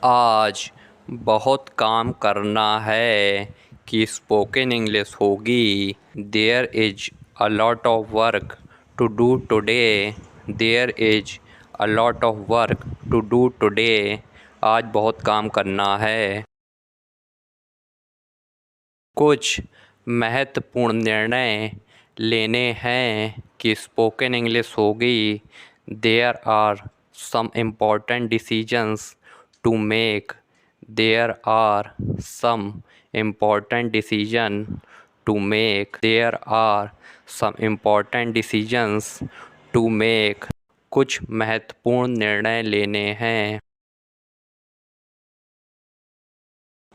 आज बहुत काम करना है कि स्पोकन इंग्लिश होगी। There is a lot of work to do today. There is a lot of work to do today. आज बहुत काम करना है। कुछ महत्वपूर्ण निर्णय लेने हैं कि स्पोकन इंग्लिश होगी। There are some important decisions to make. There are some important decision to make. There are some important decisions to make. कुछ महत्वपूर्ण निर्णय लेने हैं।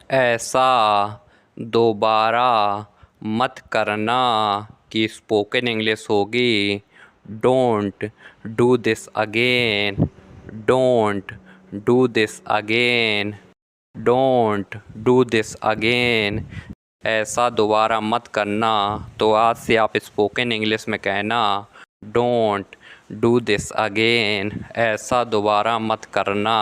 ऐसा दोबारा मत करना कि स्पोकन इंग्लिश होगी। Don't do this again. Don't do this again. Don't do this again. ऐसा दोबारा मत करना। तो आज से आप स्पोकन इंग्लिश में कहना डोंट डू दिस अगेन। ऐसा दोबारा मत करना।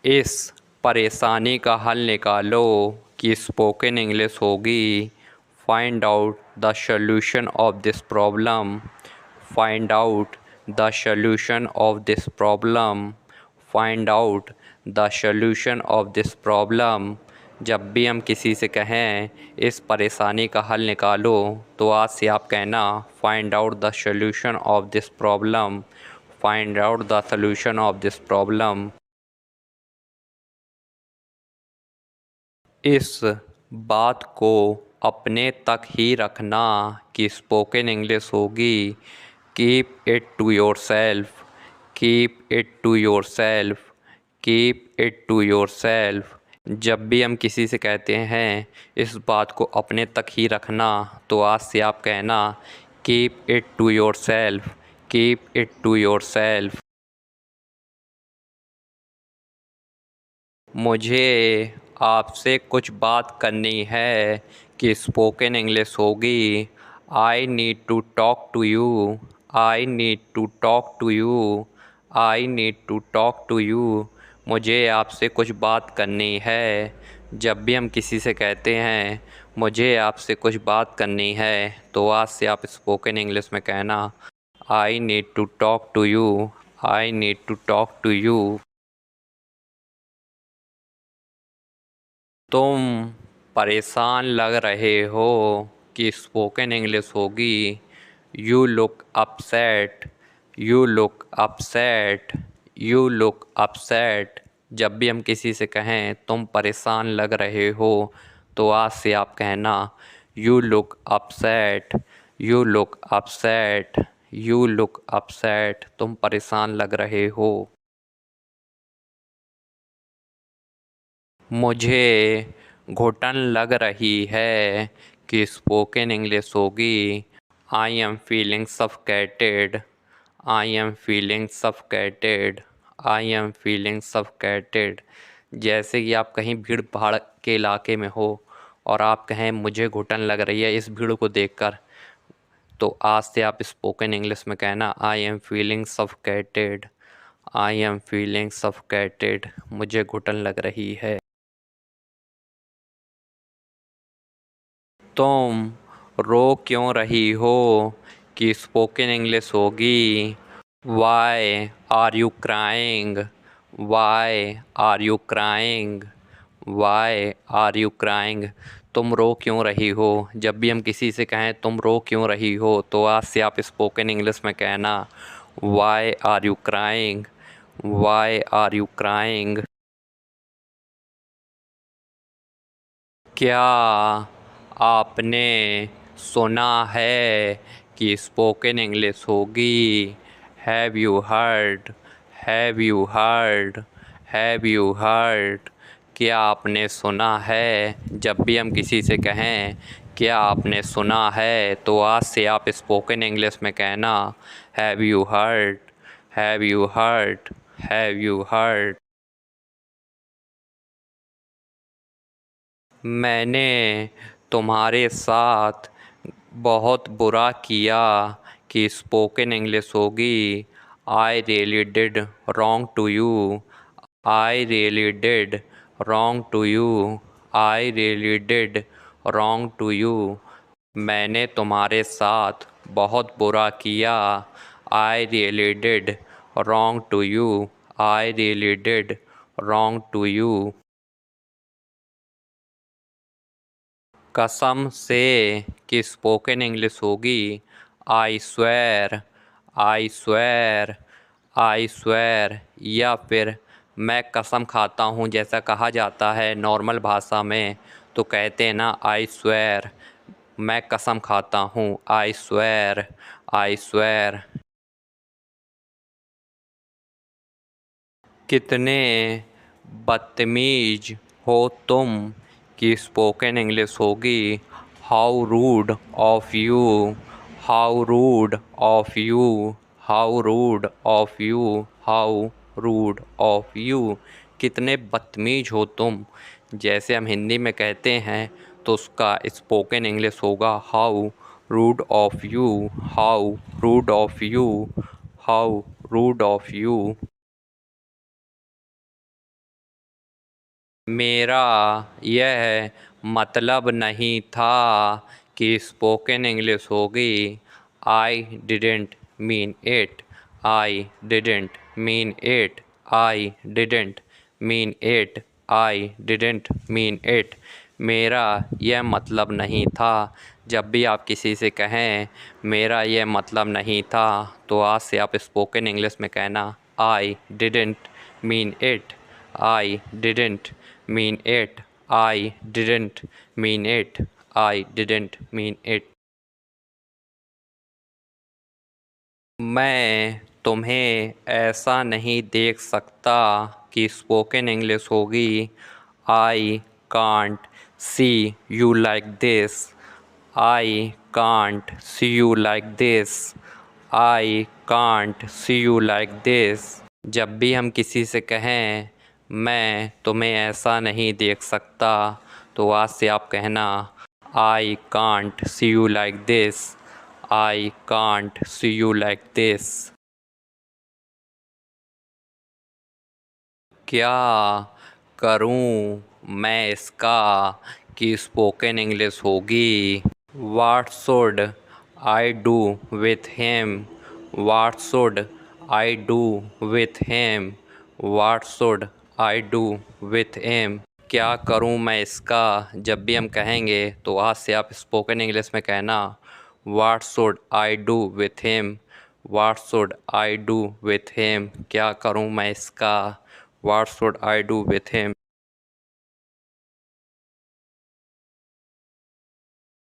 इस परेशानी का हल निकालो कि स्पोकन इंग्लिश होगी। Find out the solution of this problem. Find out the solution of this problem. Find out the solution of this problem. जब भी हम किसी से कहें इस परेशानी का हल निकालो, तो आज से आप कहना find out the solution of this problem. Find out the solution of this problem. इस बात को अपने तक ही रखना कि स्पोकन इंग्लिश होगी। Keep it to yourself. Keep it to yourself. Keep it to yourself. जब भी हम किसी से कहते हैं इस बात को अपने तक ही रखना, तो आज से आप कहना keep it to yourself. Keep it to yourself. मुझे आपसे कुछ बात करनी है कि स्पोकन इंग्लिश होगी। I need to talk to you. I need to talk to you. I need to talk to you. मुझे आपसे कुछ बात करनी है। जब भी हम किसी से कहते हैं मुझे आपसे कुछ बात करनी है, तो आज से आप स्पोकन इंग्लिश में कहना I need to talk to you. I need to talk to you. तुम परेशान लग रहे हो कि स्पोकन इंग्लिश होगी। You look upset. You look upset. You look upset. जब भी हम किसी से कहें तुम परेशान लग रहे हो, तो आज से आप कहना you look upset. You look upset. You look upset. तुम परेशान लग रहे हो। मुझे घुटन लग रही है कि स्पोकन इंग्लिश होगी। I am feeling suffocated. I am feeling suffocated. I am feeling suffocated. जैसे कि आप कहीं भीड़ भाड़ के इलाके में हो और आप कहें मुझे घुटन लग रही है इस भीड़ को देखकर, तो आज से आप स्पोकन इंग्लिश में कहना I am feeling suffocated. I am feeling suffocated. मुझे घुटन लग रही है। तुम रो क्यों रही हो कि स्पोकन इंग्लिश होगी। Why are you crying. Why are you crying. Why are you crying. तुम रो क्यों रही हो। जब भी हम किसी से कहें तुम रो क्यों रही हो, तो आज से आप स्पोकन इंग्लिश में कहना why are you crying. Why are you crying. क्या आपने सुना है कि स्पोकन इंग्लिश होगी। Have you heard. Have you heard. Have you heard. क्या आपने सुना है। जब भी हम किसी से कहें क्या आपने सुना है, तो आज से आप स्पोकन इंग्लिश में कहना have you heard. Have you heard. Have you heard. मैंने तुम्हारे साथ बहुत बुरा किया कि स्पोकन इंग्लिश होगी। I really did wrong to you. I really did wrong to you. I really did wrong to you. मैंने तुम्हारे साथ बहुत बुरा किया. I really did wrong to you. I really did wrong to you. कसम से कि स्पोकन इंग्लिश होगी. I swear. I swear. I swear. या फिर मैं कसम खाता हूँ जैसा कहा जाता है नॉर्मल भाषा में, तो कहते हैं ना आई स्वेर, मैं कसम खाता हूँ. I swear. I swear. कितने बदतमीज हो तुम कि स्पोकन इंग्लिश होगी. How rude of you. How rude of you. How rude of you. How rude of you. कितने बदतमीज हो तुम, जैसे हम हिंदी में कहते हैं, तो उसका स्पोकन इंग्लिश होगा how rude of you. How rude of you. How rude of you. मेरा यह मतलब नहीं था कि स्पोकन इंग्लिश होगी. I didn't mean it. I didn't mean it. I didn't mean it. I didn't mean it. मेरा यह मतलब नहीं था. जब भी आप किसी से कहें मेरा यह मतलब नहीं था, तो आज से आप स्पोकन इंग्लिश में कहना I didn't mean it. I didn't mean it. I didn't mean it. I didn't mean it. मैं तुम्हें ऐसा नहीं देख सकता कि स्पोकन इंग्लिश होगी. I can't see you like this. I can't see you like this. I can't see you like this. जब भी हम किसी से कहें मैं तुम्हें ऐसा नहीं देख सकता, तो आज से आप कहना I can't see you like this. I can't see you like this. क्या करूं मैं इसका कि स्पोकन इंग्लिश होगी. What should I do with him? What should I do with him? What should I do with him? क्या करूं मैं इसका. जब भी हम कहेंगे तो आज से आप स्पोकन इंग्लिश में कहना What should I do with him? What should I do with him? क्या करूं मैं इसका. What should I do with him?